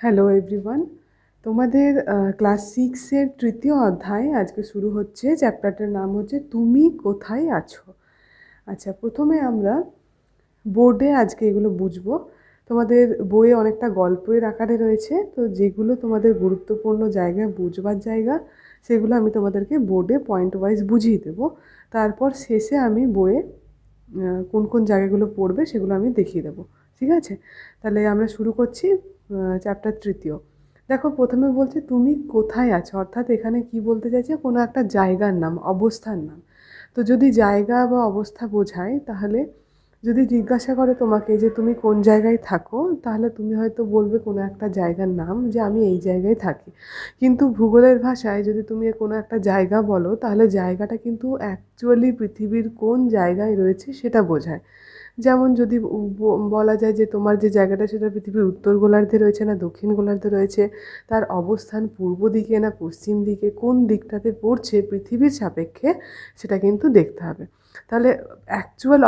Hello everyone, তোমাদের class সিক্সের তৃতীয় অধ্যায় আজকে শুরু হচ্ছে। চ্যাপ্টারটার নাম হচ্ছে তুমি কোথায় আছো। আচ্ছা, প্রথমে আমরা বোর্ডে আজকে এগুলো বুঝবো। তোমাদের বইয়ে অনেকটা গল্পের আকারে রয়েছে, তো যেগুলো তোমাদের গুরুত্বপূর্ণ জায়গা বুঝবার জায়গা সেগুলো আমি তোমাদেরকে বোর্ডে পয়েন্ট ওয়াইজ বুঝিয়ে দেবো। তারপর শেষে আমি বইয়ে কোন কোন জায়গাগুলো পড়বে সেগুলো আমি দেখিয়ে দেবো। ঠিক আছে, তাহলে আমরা শুরু করছি চ্যাপ্টার তৃতীয়। দেখো, প্রথমে বলছে তুমি কোথায় আছো, অর্থাৎ এখানে কি বলতে চাইছে, কোনো একটা জায়গার নাম, অবস্থার নাম। তো যদি জায়গা বা অবস্থা বোঝায়, তাহলে যদি জিজ্ঞাসা করে তোমাকে যে তুমি কোন জায়গায় থাকো, তাহলে তুমি হয়তো বলবে কোনো একটা জায়গার নাম, যে আমি এই জায়গায় থাকি। কিন্তু ভূগোলের ভাষায় যদি তুমি কোনো একটা জায়গা বলো, তাহলে জায়গাটা কিন্তু অ্যাকচুয়ালি পৃথিবীর কোন জায়গায় রয়েছে সেটা বোঝায়। যেমন যদি বলা যায় যে তোমার যে জায়গাটা সেটা পৃথিবীর উত্তর গোলার্ধে রয়েছে না দক্ষিণ গোলার্ধে রয়েছে, তার অবস্থান পূর্ব দিকে না পশ্চিম দিকে, কোন দিকটাতে পড়ছে পৃথিবীর সাপেক্ষে, সেটা কিন্তু দেখতে হবে। তাহলে অ্যাকচুয়াল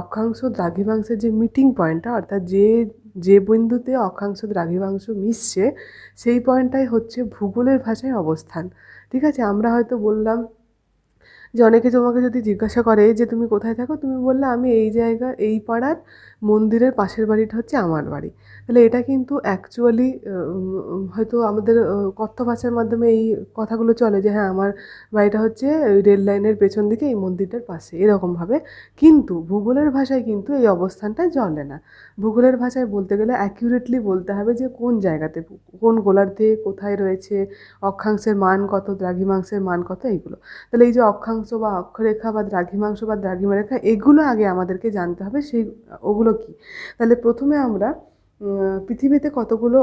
অক্ষাংশ দ্রাঘিমাংশের যে মিটিং পয়েন্টটা, অর্থাৎ যে যে বিন্দুতে অক্ষাংশ দ্রাঘিমাংশ মিশছে, সেই পয়েন্টটাই হচ্ছে ভূগোলের ভাষায় অবস্থান। ঠিক আছে, আমরা হয়তো বললাম যে অনেকে তোমাকে যদি জিজ্ঞাসা করে যে তুমি কোথায় থাকো, তুমি বললে আমি এই জায়গা এই পাড়ার মন্দিরের পাশের বাড়িটা হচ্ছে আমার বাড়ি। তাহলে এটা কিন্তু অ্যাকচুয়ালি হয়তো আমাদের কথ্য ভাষার মাধ্যমে এই কথাগুলো চলে যে হ্যাঁ আমার বাড়িটা হচ্ছে ওই রেল লাইনের পেছন দিকে এই মন্দিরটার পাশে, এরকমভাবে। কিন্তু ভূগোলের ভাষায় কিন্তু এই অবস্থানটা চলে না। ভূগোলের ভাষায় বলতে গেলে অ্যাকিউরেটলি বলতে হবে যে কোন জায়গাতে, কোন গোলার্ধে কোথায় রয়েছে, অক্ষাংশের মান কত, দ্রাঘিমাংশের মান কত, এইগুলো। তাহলে এই যে অক্ষাংশ বা অক্ষরেখা বা দ্রাঘিমাংশ বা দ্রাঘিমারেখা, এগুলো আগে আমাদেরকে জানতে হবে, সেই ওগুলো কি। তাহলে প্রথমে আমরা পৃথিবীতে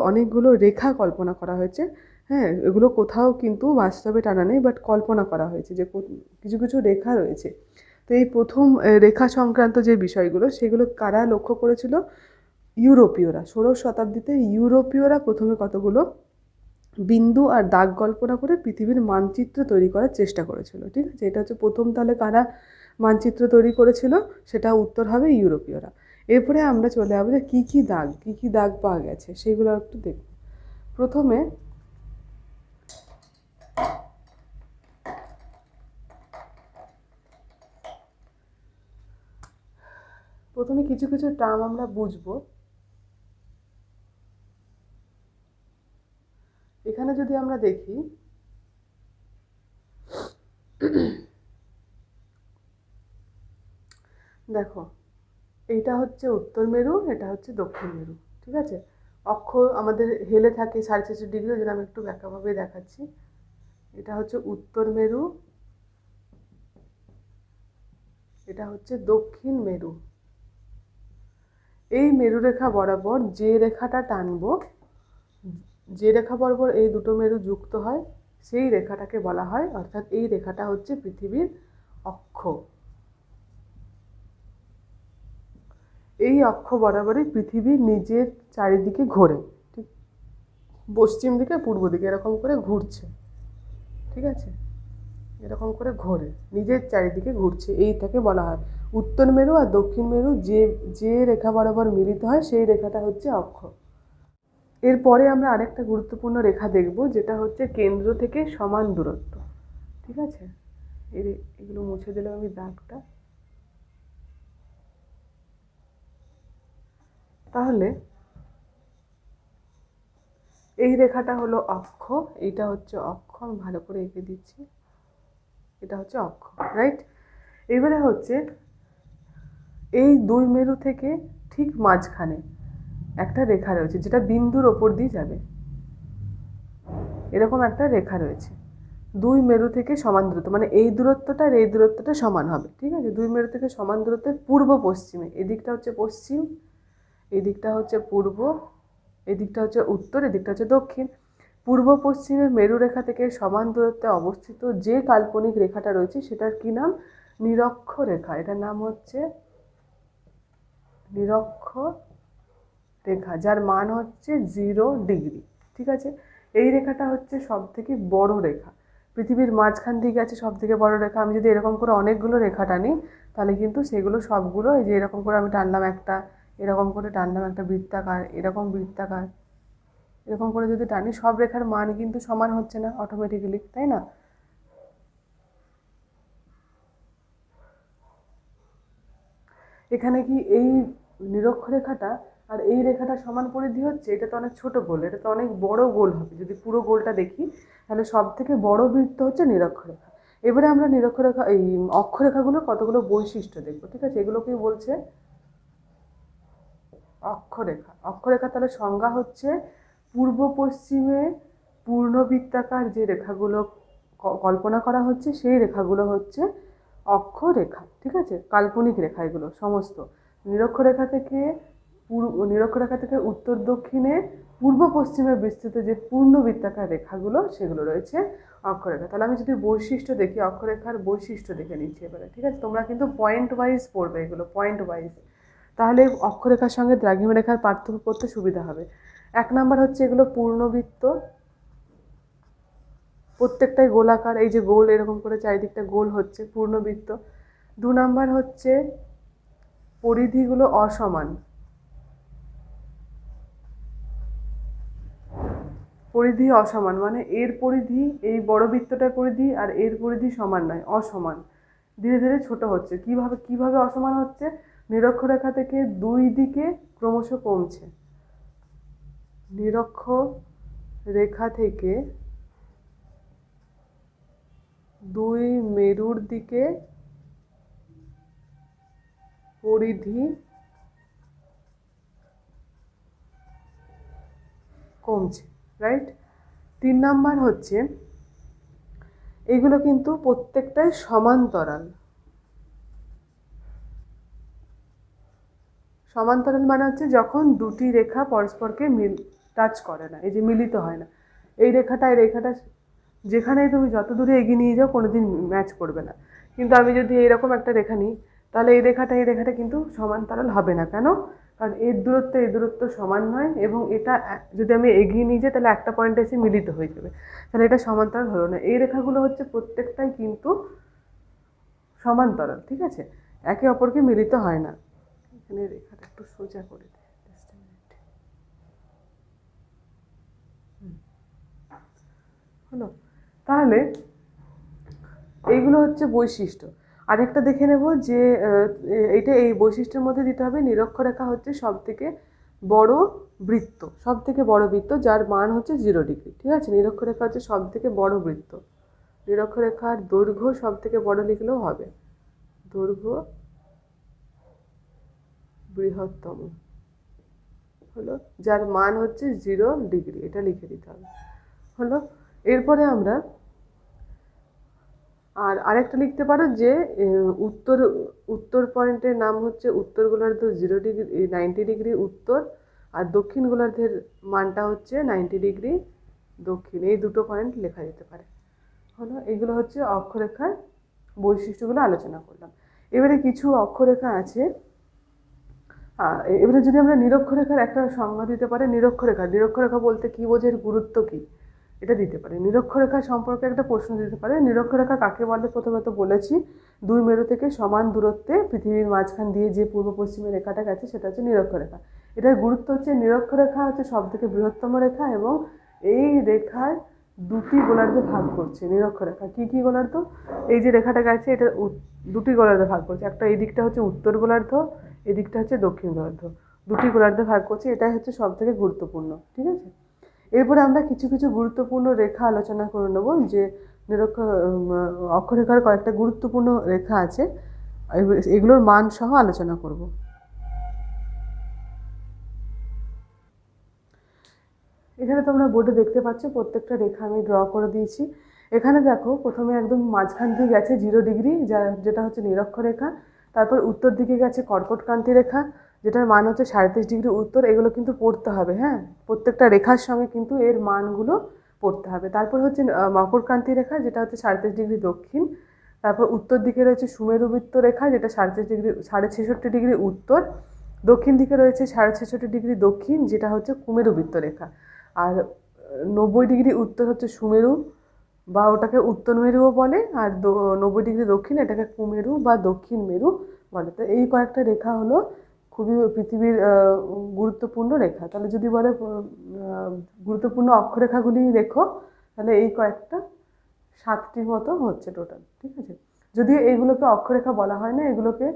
অনেকগুলো রেখা কল্পনা করা হয়েছে। হ্যাঁ, এগুলো কোথাও কিন্তু বাস্তবে টানা নেই, বাট কল্পনা করা হয়েছে যে কিছু কিছু রেখা রয়েছে। তো এই প্রথম রেখা সংক্রান্ত যে বিষয়গুলো, সেগুলো কারা লক্ষ্য করেছিল? ইউরোপীয়রা। 16 শতাব্দীতে ইউরোপীয়রা প্রথমে কতগুলো বিন্দু আর দাগ কল্পনা করে পৃথিবীর মানচিত্র তৈরি করার চেষ্টা করেছিল। ঠিক আছে, এটা হচ্ছে প্রথম। তাহলে কারা মানচিত্র তৈরি করেছিল? সেটা উত্তর হবে ইউরোপীয়রা। এরপরে আমরা চলে যাবো যে কী কী দাগ পাওয়া গেছে সেগুলো একটু দেখব। প্রথমে প্রথমে কিছু কিছু টার্ম আমরা বুঝবো। এখানে যদি আমরা দেখি, দেখো, এইটা হচ্ছে উত্তর মেরু, এটা হচ্ছে দক্ষিণ মেরু। ঠিক আছে, অক্ষ আমাদের হেলে থাকে 4.5 ডিগ্রি, যেটা আমি একটু ব্যাখ্যাভাবে দেখাচ্ছি। এটা হচ্ছে উত্তর মেরু, এটা হচ্ছে দক্ষিণ মেরু। এই মেরুরেখা বরাবর যে রেখাটা টানবো, যে রেখা বরাবর এই দুটো মেরু যুক্ত হয়, সেই রেখাটাকে বলা হয়, অর্থাৎ এই রেখাটা হচ্ছে পৃথিবীর অক্ষ। এই অক্ষ বরাবরই পৃথিবী নিজের চারিদিকে ঘোরে, ঠিক পশ্চিম দিকে পূর্ব দিকে এরকম করে ঘুরছে। ঠিক আছে, এরকম করে ঘোরে, নিজের চারিদিকে ঘুরছে, এইটাকে বলা হয় উত্তর মেরু। আর দক্ষিণ মেরু যে যে রেখা বরাবর মিলিত হয়, সেই রেখাটা হচ্ছে অক্ষ। এরপরে আমরা আরেকটা গুরুত্বপূর্ণ রেখা দেখব, যেটা হচ্ছে কেন্দ্র থেকে সমান দূরত্ব। ঠিক আছে, এগুলো মুছে দিলাম আমি দাগটা। তাহলে এই রেখাটা হলো অক্ষ, এইটা হচ্ছে অক্ষ, আমি ভালো করে এঁকে দিচ্ছি, এটা হচ্ছে অক্ষ, রাইট। এবারে হচ্ছে এই দুই মেরু থেকে ঠিক মাঝখানে একটা রেখা রয়েছে, যেটা বিন্দুর ওপর দিয়ে যাবে, এরকম একটা রেখা রয়েছে। দুই মেরু থেকে সমান দূরত্ব, মানে এই দূরত্বটা আর এই দূরত্বটা সমান হবে। ঠিক আছে, দুই মেরু থেকে সমান দূরত্বে পূর্ব পশ্চিমে, এদিকটা হচ্ছে পশ্চিম, এদিকটা হচ্ছে পূর্ব, এদিকটা হচ্ছে উত্তর, এদিকটা হচ্ছে দক্ষিণ। পূর্ব পশ্চিমে মেরুরেখা থেকে সমান দূরত্বে অবস্থিত যে কাল্পনিক রেখাটা রয়েছে, সেটার কি নাম? নিরক্ষ রেখা। এটার নাম হচ্ছে নিরক্ষ রেখা, যার মান হচ্ছে 0 ডিগ্রি। ঠিক আছে, এই রেখাটা হচ্ছে সব থেকে বড় রেখা, পৃথিবীর মাঝখান দিয়ে গেছে সব থেকে বড় রেখা। আমি যদি এরকম করে অনেকগুলো রেখা টানি, তাহলে কিন্তু সেগুলো সবগুলো, এই যে এরকম করে আমি টানলাম একটা, এরকম করে টানলাম একটা বৃত্তাকার, এরকম বৃত্তাকার, এরকম করে যদি টানি, সব রেখার মান কিন্তু সমান হচ্ছে না অটোমেটিক্যালি, তাই না? এখানে কি এই নিরক্ষরেখাটা আর এই রেখাটা সমান পরিধি হচ্ছে? এটা তো অনেক ছোট গোল, এটা তো অনেক বড় গোল হবে। যদি পুরো গোলটা দেখি তাহলে সব থেকে বড় বৃত্ত হচ্ছে নিরক্ষরেখা। এবারে আমরা নিরক্ষরেখা এই অক্ষরেখাগুলো কতগুলো বৈশিষ্ট্য দেখবো, ঠিক আছে? এগুলোকেই বলছে অক্ষরেখা। অক্ষরেখা তাহলে সংজ্ঞা হচ্ছে পূর্ব পশ্চিমে পূর্ণবৃত্তাকার যে রেখাগুলো কল্পনা করা হচ্ছে সেই রেখাগুলো হচ্ছে অক্ষরেখা, ঠিক আছে? কাল্পনিক রেখা এগুলো সমস্ত। নিরক্ষরেখা থেকে উত্তর দক্ষিণে পূর্ব পশ্চিমে বিস্তৃত যে পূর্ণবৃত্তাকার রেখাগুলো সেগুলো রয়েছে অক্ষরেখা। তাহলে আমি যদি বৈশিষ্ট্য দেখি, অক্ষরেখার বৈশিষ্ট্য দেখে নিচ্ছি এবারে, ঠিক আছে? তোমরা কিন্তু পয়েন্ট ওয়াইজ পড়বে এগুলো, পয়েন্ট ওয়াইজ, তাহলে অক্ষরেখার সঙ্গে দ্রাঘিমা রেখার পার্থক্য করতে সুবিধা হবে। 1 নাম্বার হচ্ছে এগুলো পূর্ণবৃত্ত, প্রত্যেকটাই গোলাকার, এই যে গোল এরকম করে চারিদিকটা গোল হচ্ছে, পূর্ণবৃত্ত। 2 নাম্বার হচ্ছে পরিধিগুলো অসমান, পরিধি অসমান মানে এর পরিধি, এই বড় বৃত্তটার পরিধি আর এর পরিধি সমান নয়, অসমান, ধীরে ধীরে ছোট হচ্ছে। কিভাবে অসমান হচ্ছে? নিরক্ষরেখা থেকে দুই দিকে ক্রমশ কমছে, নিরক্ষরেখা থেকে দুই মেরুর দিকে পরিধি কমছে, রাইট? 3 নাম্বার হচ্ছে এগুলো কিন্তু প্রত্যেকটাই সমান্তরাল। সমান্তরাল মানে হচ্ছে যখন দুটি রেখা পরস্পরকে টাচ করে না, এই যে মিলিত হয় না। এই রেখাটা যেখানেই তুমি যত দূরে এগিয়ে নিয়ে যাও কোনোদিন ম্যাচ করবে না। কিন্তু আমি যদি এরকম একটা রেখা নিই, তাহলে এই রেখাটা কিন্তু সমান্তরাল হবে না। কেন? কারণ এর দূরত্ব সমান নয়, এবং এটা যদি আমি এগিয়ে নিয়ে যাই তাহলে একটা পয়েন্টে এসে মিলিত হয়ে যাবে, তাহলে এটা সমান্তরাল হলো না। এই রেখাগুলো হচ্ছে প্রত্যেকটাই কিন্তু সমান্তরাল, ঠিক আছে? একে অপরকে মিলিত হয় না। এখানে রেখাটা একটু সোজা করে দিই, হলো? তাহলে এইগুলো হচ্ছে বৈশিষ্ট্য। আরেকটা দেখে নেব যে এই বৈশিষ্ট্যের মধ্যে দিতে হবে নিরক্ষরেখা হচ্ছে সবথেকে বড় বৃত্ত, সবথেকে বড় বৃত্ত যার মান হচ্ছে 0 ডিগ্রি, ঠিক আছে? নিরক্ষরেখা হচ্ছে সবথেকে বড় বৃত্ত। নিরক্ষরেখার দৈর্ঘ্য সবথেকে বড় লিখলেও হবে, দৈর্ঘ্য বৃহত্তম হলো, যার মান হচ্ছে 0 ডিগ্রি, এটা লিখে দিতে হবে, হলো? এরপরে আমরা আরেকটা লিখতে পারো যে উত্তর পয়েন্টের নাম হচ্ছে উত্তর গোলার্ধ 0 ডিগ্রি 90 ডিগ্রি উত্তর, আর দক্ষিণ গোলার্ধের মানটা হচ্ছে 90 ডিগ্রি দক্ষিণ। এই দুটো পয়েন্ট লেখা যেতে পারে, হলো? এগুলো হচ্ছে অক্ষরেখার বৈশিষ্ট্যগুলো আলোচনা করলাম। এবারে কিছু অক্ষরেখা আছে, এবারে যদি আমরা নিরক্ষরেখার একটা সংজ্ঞা দিতে পারি, নিরক্ষরেখা বলতে কি বোঝে, এর গুরুত্ব কি, এটা দিতে পারে। নিরক্ষরেখা সম্পর্কে একটা প্রশ্ন দিতে পারে, নিরক্ষরেখা কাকে বলে? প্রথমে তো বলেছি, দুই মেরু থেকে সমান দূরত্বে পৃথিবীর মাঝখান দিয়ে যে পূর্ব পশ্চিমে রেখাটা গেছে সেটা হচ্ছে নিরক্ষরেখা। এটার গুরুত্ব হচ্ছে নিরক্ষরেখা হচ্ছে সব থেকে বৃহত্তম রেখা, এবং এই রেখার দুটি গোলার্ধে ভাগ করছে নিরক্ষরেখা। কি কি গোলার্ধ? এই যে রেখাটা গেছে এটা দুটি গোলার্ধে ভাগ করছে, একটা এই দিকটা হচ্ছে উত্তর গোলার্ধ, এদিকটা হচ্ছে দক্ষিণ গোলার্ধ, দুটি গোলার্ধে ভাগ করছে। এটাই হচ্ছে সব থেকে গুরুত্বপূর্ণ, ঠিক আছে? এরপরে আমরা কিছু কিছু গুরুত্বপূর্ণ রেখা আলোচনা করে নেব, যে অক্ষরেখার কয়েকটা গুরুত্বপূর্ণ রেখা আছে, এগুলোর মান সহ আলোচনা করব। এখানে তোমরা বোর্ডে দেখতে পাচ্ছ প্রত্যেকটা রেখা আমি ড্র করে দিয়েছি। এখানে দেখো প্রথমে একদম মাঝখান দিয়ে গেছে 0 ডিগ্রি, যেটা হচ্ছে নিরক্ষরেখা। তারপর উত্তর দিকে গেছে কর্কটক্রান্তি রেখা, যেটার মান হচ্ছে 37 ডিগ্রি উত্তর। এগুলো কিন্তু পড়তে হবে, হ্যাঁ, প্রত্যেকটা রেখার সঙ্গে কিন্তু এর মানগুলো পড়তে হবে। তারপর হচ্ছে মকরক্রান্তি রেখা, যেটা হচ্ছে 37 ডিগ্রি দক্ষিণ। তারপর উত্তর দিকে রয়েছে সুমেরুবৃত্ত রেখা, যেটা 66 ডিগ্রি উত্তর। দক্ষিণ দিকে রয়েছে 66.5 ডিগ্রি দক্ষিণ, যেটা হচ্ছে কুমেরুবৃত্ত রেখা। আর 90 ডিগ্রি উত্তর হচ্ছে সুমেরু, বা ওটাকে উত্তর মেরুও বলে, আর 90 ডিগ্রি দক্ষিণ এটাকে কুমেরু বা দক্ষিণ মেরু বলে। তো এই কয়েকটা রেখা হলো খুবই পৃথিবীর গুরুত্বপূর্ণ রেখা। তাহলে যদি বলে গুরুত্বপূর্ণ অক্ষরেখাগুলি লেখো, তাহলে এই কয়েকটা 7টির মতো হচ্ছে টোটাল। ঠিক আছে, যদিও এইগুলোকে অক্ষরেখা বলা হয় না, এগুলোকে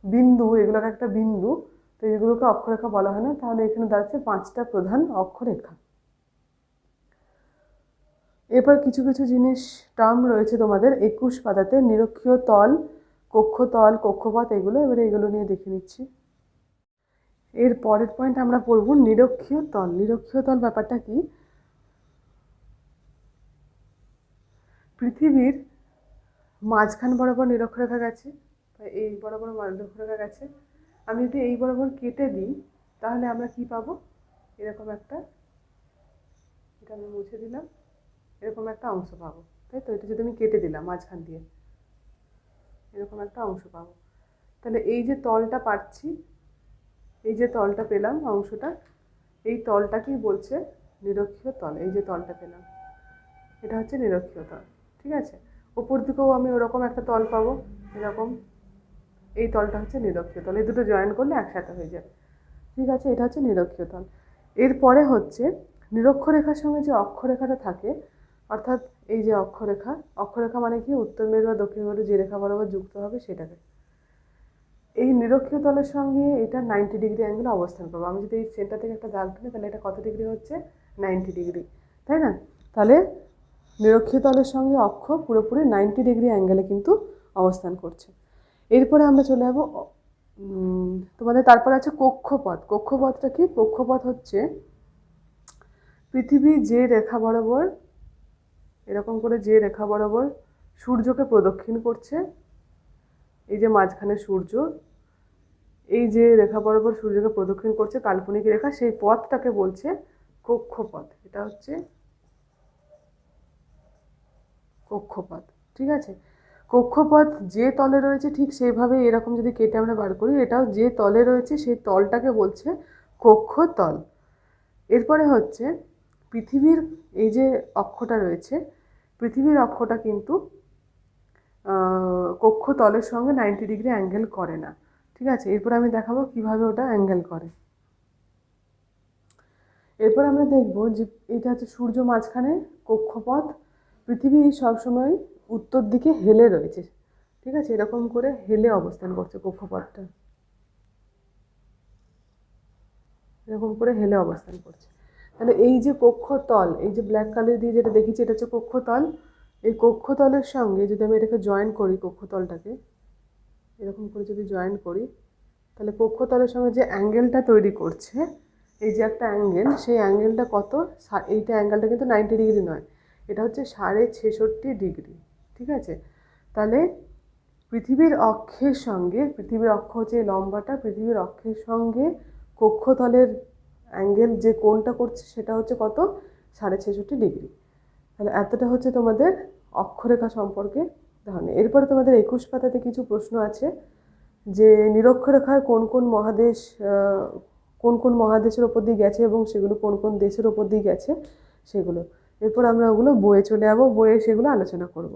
বিন্দু, এগুলোকে একটা বিন্দু, তো এগুলোকে অক্ষরেখা বলা হয় না। তাহলে এখানে দাঁড়াচ্ছে 5টা প্রধান অক্ষরেখা। এরপর কিছু কিছু জিনিস টার্ম রয়েছে তোমাদের 21 পাতাতে, নিরক্ষীয় তল, কক্ষতল, কক্ষপথ, এগুলো এবারে এগুলো নিয়ে দেখে নিচ্ছি। এর পরের পয়েন্ট আমরা পড়ব নিরক্ষীয় তল। নিরক্ষীয় তল ব্যাপারটা কি? পৃথিবীর মাঝখান বরাবর নিরক্ষরেখা গেছে, এই বরাবর নিরক্ষরেখা গেছে। আমি যদি এই বরাবর কেটে দিই তাহলে আমরা কি পাবো? এরকম একটা, এটা আমি মুছে দিলাম, এরকম একটা অংশ পাবো, তাই তো? এটা যদি আমি কেটে দিলাম মাঝখান দিয়ে, এরকম একটা অংশ পাবো। তাহলে এই যে তলটা পাচ্ছি, এই যে তলটা পেলাম অংশটা, এই তলটা কি বলছে? নিরক্ষীয় তল। এই যে তলটা পেলাম, এটা হচ্ছে নিরক্ষীয় তল। ঠিক আছে, ওপর দিকেও আমি ওরকম একটা তল পাবো, এরকম। এই তলটা হচ্ছে নিরক্ষীয় তল। এই দুটো জয়েন করলে একসাথে হয়ে যাবে। ঠিক আছে, এটা হচ্ছে নিরক্ষীয় তল। এরপরে হচ্ছে নিরক্ষরেখার সঙ্গে যে অক্ষরেখাটা থাকে, অর্থাৎ এই যে অক্ষরেখা, অক্ষরেখা মানে কি? উত্তর মেরু আর দক্ষিণ মেরু যে রেখা বরাবর যুক্ত হবে সেটাকে। এই নিরক্ষীয় তলের সঙ্গে এটা 90 ডিগ্রি অ্যাঙ্গেলে অবস্থান করবো। আমি যদি এই সেন্টার থেকে একটা দাগ দিই তাহলে এটা কত ডিগ্রি হচ্ছে? 90 ডিগ্রি, তাই না? তাহলে নিরক্ষীয় তলের সঙ্গে অক্ষ পুরোপুরি 90 ডিগ্রি অ্যাঙ্গেলে কিন্তু অবস্থান করছে। এরপরে আমরা চলে যাবো তোমাদের, তারপরে আছে কক্ষপথ। কক্ষপথটা কি? কক্ষপথ হচ্ছে পৃথিবী যে রেখা বরাবর, এরকম করে যে রেখা বরাবর সূর্যকে প্রদক্ষিণ করছে, এই যে মাঝখানে সূর্য, এই যে রেখা বরাবর সূর্যকে প্রদক্ষিণ করছে কাল্পনিক রেখা, সেই পথটাকে বলছে কক্ষপথ। এটা হচ্ছে কক্ষপথ। ঠিক আছে, কক্ষপথ যে তলে রয়েছে ঠিক সেইভাবে এরকম যদি কেটে আমরা বার করি, এটাও যে তলে রয়েছে সেই তলটাকে বলছে কক্ষতল। এরপরে হচ্ছে পৃথিবীর এই যে অক্ষটা রয়েছে, পৃথিবীর অক্ষটা কিন্তু কক্ষতলের সঙ্গে 90 ডিগ্রি অ্যাঙ্গেল করে না। ঠিক আছে, এরপর আমি দেখাবো কিভাবে ওটা অ্যাঙ্গেল করে। এরপর আমরা দেখব যে এটা হচ্ছে সূর্য মাঝখানে, কক্ষপথ। পৃথিবী সবসময় উত্তর দিকে হেলে রয়েছে। ঠিক আছে, এরকম করে হেলে অবস্থান করছে কক্ষপথটা, এরকম করে হেলে অবস্থান করছে। তাহলে এই যে কক্ষতল, এই যে ব্ল্যাক কালার দিয়ে যেটা দেখেছি, এটা হচ্ছে কক্ষতল। এই কক্ষতলের সঙ্গে যদি আমি এটাকে জয়েন করি, কক্ষতলটাকে এরকম করে যদি জয়েন করি, তাহলে কক্ষতলের সঙ্গে যে অ্যাঙ্গেলটা তৈরি করছে, এই যে একটা অ্যাঙ্গেল, সেই অ্যাঙ্গেলটা কত? এইটা অ্যাঙ্গেলটা কিন্তু 90 ডিগ্রি নয়, এটা হচ্ছে 66.5 ডিগ্রি। ঠিক আছে, তাহলে পৃথিবীর অক্ষের সঙ্গে, পৃথিবীর অক্ষ হচ্ছে এই লম্বাটা, পৃথিবীর অক্ষের সঙ্গে কক্ষতলের অ্যাঙ্গেল যে কোণটা করছে সেটা হচ্ছে কত? 66.5 ডিগ্রি। তাহলে এতটা হচ্ছে তোমাদের অক্ষরেখা সম্পর্কে ধারণা। এরপরে তোমাদের 21 পাতাতে কিছু প্রশ্ন আছে যে নিরক্ষরেখার কোন কোন মহাদেশ, কোন কোন মহাদেশের ওপর দিয়ে গেছে এবং সেগুলো কোন কোন দেশের ওপর দিয়ে গেছে সেগুলো। এরপর আমরা ওগুলো বইয়ে চলে যাবো, বইয়ে সেগুলো আলোচনা করব।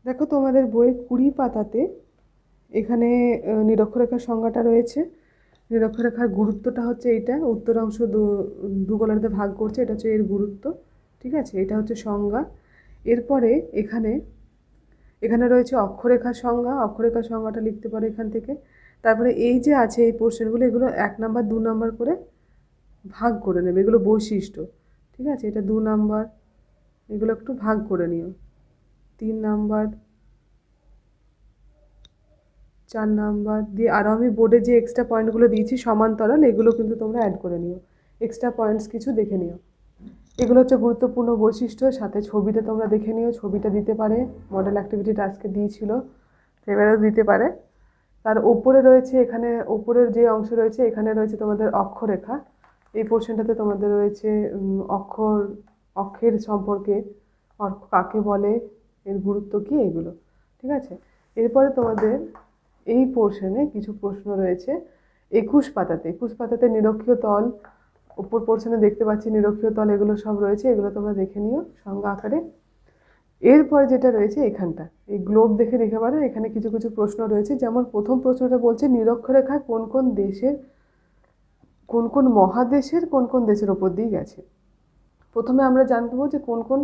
দেখো তোমাদের বইয়ে 20 পাতাতে এখানে নিরক্ষরেখার সংজ্ঞাটা রয়েছে। নিরক্ষরেখার গুরুত্বটা হচ্ছে এইটা, উত্তর অংশ দু গোলার্ধে ভাগ করছে, এটা হচ্ছে এর গুরুত্ব। ঠিক আছে, এটা হচ্ছে সংজ্ঞা। এরপরে এখানে এখানে রয়েছে অক্ষরেখার সংজ্ঞা, অক্ষরেখার সংজ্ঞাটা লিখতে পারো এখান থেকে। তারপরে এই যে আছে এই পোর্শনগুলো, এগুলো 1 নাম্বার 2 নাম্বার করে ভাগ করে নেবে, এগুলো বৈশিষ্ট্য। ঠিক আছে, এটা 2 নাম্বার, এগুলো একটু ভাগ করে নিও। 3 নাম্বার, 4 নাম্বার দিয়ে, আরও আমি বোর্ডে যে এক্সট্রা পয়েন্টগুলো দিয়েছি সমান্তরাল, এগুলো কিন্তু তোমরা অ্যাড করে নিও, এক্সট্রা পয়েন্টস কিছু দেখে নিও। এগুলো হচ্ছে গুরুত্বপূর্ণ বৈশিষ্ট্য। সাথে ছবিটা তোমরা দেখে নিও, ছবিটা দিতে পারে, মডেল অ্যাক্টিভিটি টাস্কে দিয়েছিল, সেবারেও দিতে পারে। তার ওপরে রয়েছে, এখানে ওপরের যে অংশ রয়েছে এখানে রয়েছে তোমাদের অক্ষরেখা। এই পোর্শনটাতে তোমাদের রয়েছে অক্ষের সম্পর্কে, অক্ষ কাকে বলে, এর গুরুত্ব কী, এগুলো। ঠিক আছে, এরপরে তোমাদের এই পোর্শনে কিছু প্রশ্ন রয়েছে 21 পাতাতে। 21 পাতাতে নিরক্ষীয় তল, উপর পোর্শনে দেখতে পাচ্ছি নিরক্ষীয় তল, এগুলো সব রয়েছে, এগুলো তোমরা দেখে নিও সংজ্ঞা আকারে। এরপর যেটা রয়েছে এখানটা, এই গ্লোব দেখে পারো, এখানে কিছু কিছু প্রশ্ন রয়েছে। যেমন প্রথম প্রশ্নটা বলছে নিরক্ষরেখা কোন কোন দেশের কোন কোন মহাদেশের কোন কোন দেশের ওপর দিয়ে গেছে। প্রথমে আমরা জানবো যে কোন কোন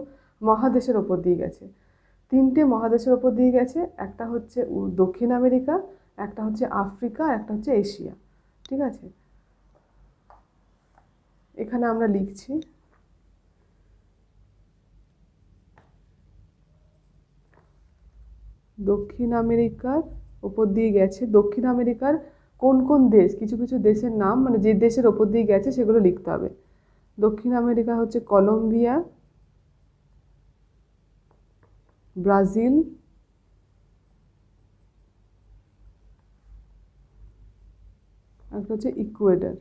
মহাদেশের ওপর দিয়ে গেছে। 3টে মহাদেশের ওপর দিয়ে গেছে, একটা হচ্ছে দক্ষিণ আমেরিকা, একটা হচ্ছে আফ্রিকা, একটা হচ্ছে এশিয়া। ঠিক আছে, এখানে আমরা লিখছি দক্ষিণ আমেরিকার ওপর দিয়ে গেছে। দক্ষিণ আমেরিকার কোন কোন দেশ, কিছু কিছু দেশের নাম, মানে যে দেশের ওপর দিয়ে গেছে সেগুলো লিখতে হবে। দক্ষিণ আমেরিকা হচ্ছে কলম্বিয়া, ব্রাজিল, একটা হচ্ছে ইকুয়েডর।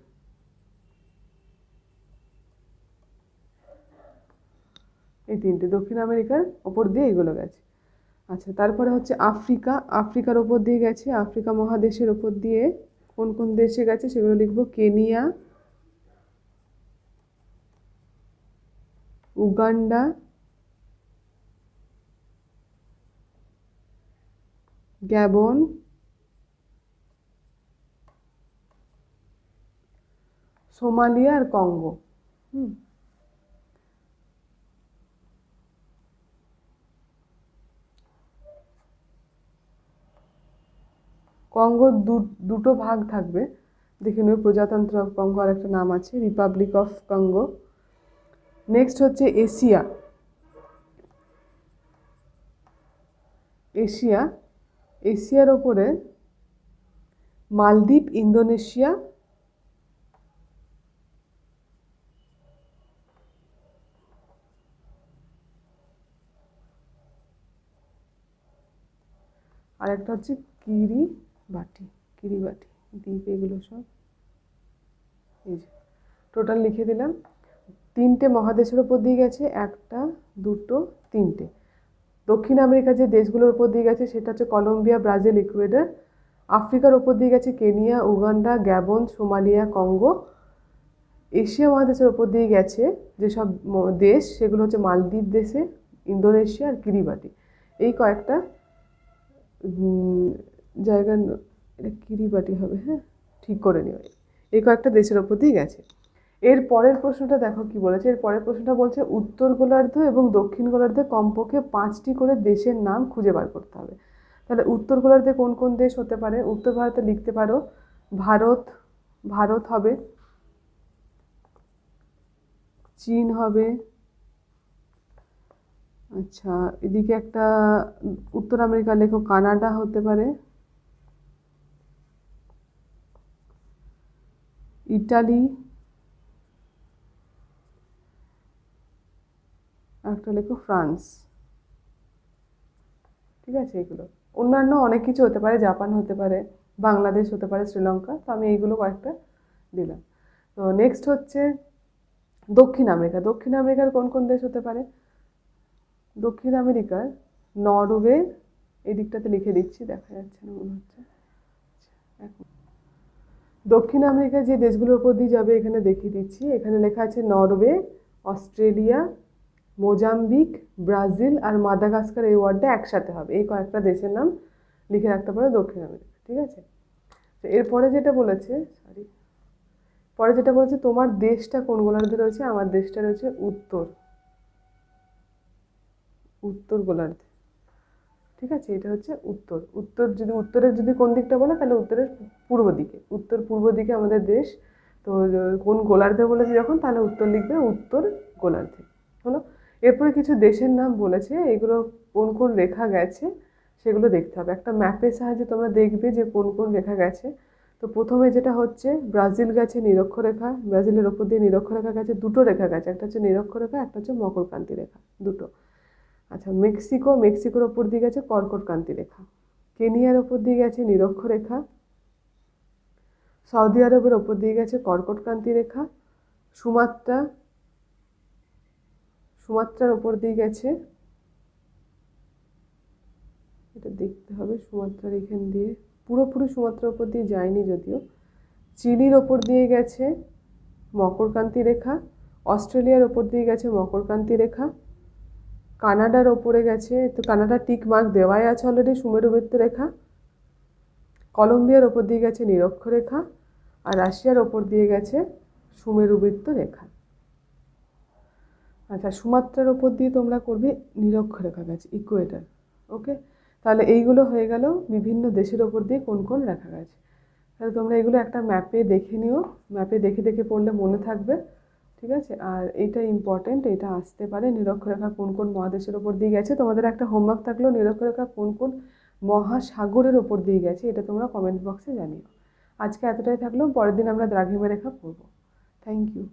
এই 3টে দক্ষিণ আমেরিকার ওপর দিয়ে এগুলো গেছে। আচ্ছা, তারপরে হচ্ছে আফ্রিকা। আফ্রিকার ওপর দিয়ে গেছে, আফ্রিকা মহাদেশের ওপর দিয়ে কোন কোন দেশে গেছে সেগুলো লিখবো। কেনিয়া, উগান্ডা, গ্যাবন, সোমালিয়া আর কঙ্গো। কঙ্গো দুটো ভাগ থাকবে, দেখে নিও। প্রজাতন্ত্র অফ কঙ্গো আর একটা নাম আছে, রিপাবলিক অফ কঙ্গো। নেক্সট হচ্ছে এশিয়া। এশিয়া, এশিয়ার ওপরে মালদ্বীপ, ইন্দোনেশিয়া, আর একটা হচ্ছে কিরিবাটি। কিরিবাটি দ্বীপ, এগুলো সব এই যে টোটাল লিখে দিলাম। 3টে মহাদেশের ওপর দিয়ে গেছে, 1টা 2টো 3টে। দক্ষিণ আমেরিকা যে দেশগুলোর ওপর দিয়ে গেছে সেটা হচ্ছে কলম্বিয়া, ব্রাজিল, ইকুয়েডর। আফ্রিকার ওপর দিয়ে গেছে Kenya, Uganda, Gabon, Somalia, Congo. Asia মহাদেশের ওপর দিয়ে গেছে যেসব দেশ, সেগুলো হচ্ছে মালদ্বীপ দেশে, ইন্দোনেশিয়া আর কিরিবাটি। এই কয়েকটা জায়গার, এটা কিরিবাটি হবে, হ্যাঁ ঠিক করে নিও। এই কয়েকটা দেশের ওপর দিয়ে গেছে। এর পরের প্রশ্নটা দেখো কি বলেছে। এর পরের প্রশ্নটা বলছে উত্তর গোলার্ধ এবং দক্ষিণ গোলার্ধে কমপক্ষে 5টি করে দেশের নাম খুঁজে বার করতে হবে। তাহলে উত্তর গোলার্ধে কোন কোন দেশ হতে পারে? উত্তর ভারতে লিখতে পারো ভারত, ভারত হবে, চীন হবে, আচ্ছা এদিকে একটা উত্তর আমেরিকার লেখো কানাডা হতে পারে, ইটালি, একটা লেখো ফ্রান্স। ঠিক আছে, এগুলো অন্যান্য অনেক কিছু হতে পারে, জাপান হতে পারে, বাংলাদেশ হতে পারে, শ্রীলঙ্কা। তো আমি এইগুলো কয়েকটা দিলাম। তো নেক্সট হচ্ছে দক্ষিণ আমেরিকা। দক্ষিণ আমেরিকার কোন কোন দেশ হতে পারে? দক্ষিণ আমেরিকার নরওয়ে, এই দিকটাতে লিখে দিচ্ছি, দেখা যাচ্ছে না মনে হচ্ছে। দক্ষিণ আমেরিকার যে দেশগুলোর উপর দিয়ে যাবে এখানে দেখিয়ে দিচ্ছি। এখানে লেখা আছে নরওয়ে, অস্ট্রেলিয়া, মোজাম্বিক, ব্রাজিল আর মাদাগাস্কার। এই ওয়ার্ডটা একসাথে হবে। এই কয়েকটা দেশের নাম লিখে রাখতে পারো দক্ষিণ আমেরিকা। ঠিক আছে, তো এরপরে যেটা বলেছে, পরে যেটা বলেছে তোমার দেশটা কোন গোলার্ধে রয়েছে। আমার দেশটা রয়েছে উত্তর গোলার্ধে। ঠিক আছে, এটা হচ্ছে উত্তর। যদি উত্তরের কোন দিকটা বলে তাহলে উত্তরের পূর্ব দিকে, উত্তর পূর্ব দিকে আমাদের দেশ। তো কোন গোলার্ধে বলেছে যখন, তাহলে উত্তর লিখবে উত্তর গোলার্ধে। হলো। এরপরে কিছু দেশের নাম বলেছে, এগুলো কোন কোন রেখা গেছে সেগুলো দেখতে হবে। একটা ম্যাপের সাহায্যে তোমরা দেখবে যে কোন কোন রেখা গেছে। তো প্রথমে যেটা হচ্ছে ব্রাজিল গেছে নিরক্ষরেখা, ব্রাজিলের ওপর দিয়ে নিরক্ষরেখা গেছে, দুটো রেখা গেছে, একটা হচ্ছে নিরক্ষরেখা, একটা হচ্ছে মকরক্রান্তি রেখা, দুটো। আচ্ছা, মেক্সিকোর ওপর দিয়ে গেছে কর্কটক্রান্তি রেখা। কেনিয়ার ওপর দিয়ে গেছে নিরক্ষরেখা। সৌদি আরবের ওপর দিয়ে গেছে কর্কটক্রান্তি রেখা। সুমাত্রার ওপর দিয়ে গেছে, এটা দেখতে হবে সুমাত্রার এখান দিয়ে, পুরোপুরি সুমাত্রার ওপর দিয়ে যায়নি যদিও। চিলির ওপর দিয়ে গেছে মকরক্রান্তি রেখা। অস্ট্রেলিয়ার ওপর দিয়ে গেছে মকরক্রান্তি রেখা। কানাডার ওপরে গেছে, তো কানাডার টিক মার্ক দেওয়াই আছে অলরেডি, সুমেরু বৃত্ত রেখা। কলম্বিয়ার ওপর দিয়ে গেছে নিরক্ষরেখা। আর রাশিয়ার ওপর দিয়ে গেছে সুমেরুবৃত্ত রেখা। আচ্ছা, সুমাত্রার ওপর দিয়ে তোমরা করবে নিরক্ষরেখা গেছে, ইকুয়েটার। ওকে, তাহলে এইগুলো হয়ে গেল বিভিন্ন দেশের ওপর দিয়ে কোন কোন রেখা গেছে। তাহলে তোমরা এগুলো একটা ম্যাপে দেখে নিও, ম্যাপে দেখে দেখে পড়লে মনে থাকবে, ঠিক আছে। আর এইটা ইম্পর্টেন্ট, এটা আসতে পারে নিরক্ষরেখা কোন কোন মহাদেশের ওপর দিয়ে গেছে। তোমাদের একটা হোমওয়ার্ক থাকলেও নিরক্ষরেখা কোন কোন মহাসাগরের ওপর দিয়ে গেছে, এটা তোমরা কমেন্ট বক্সে জানিও। আজকে এতটাই থাকলেও, পরের দিন আমরা দ্রাঘিমা রেখা পড়ব। Thank you.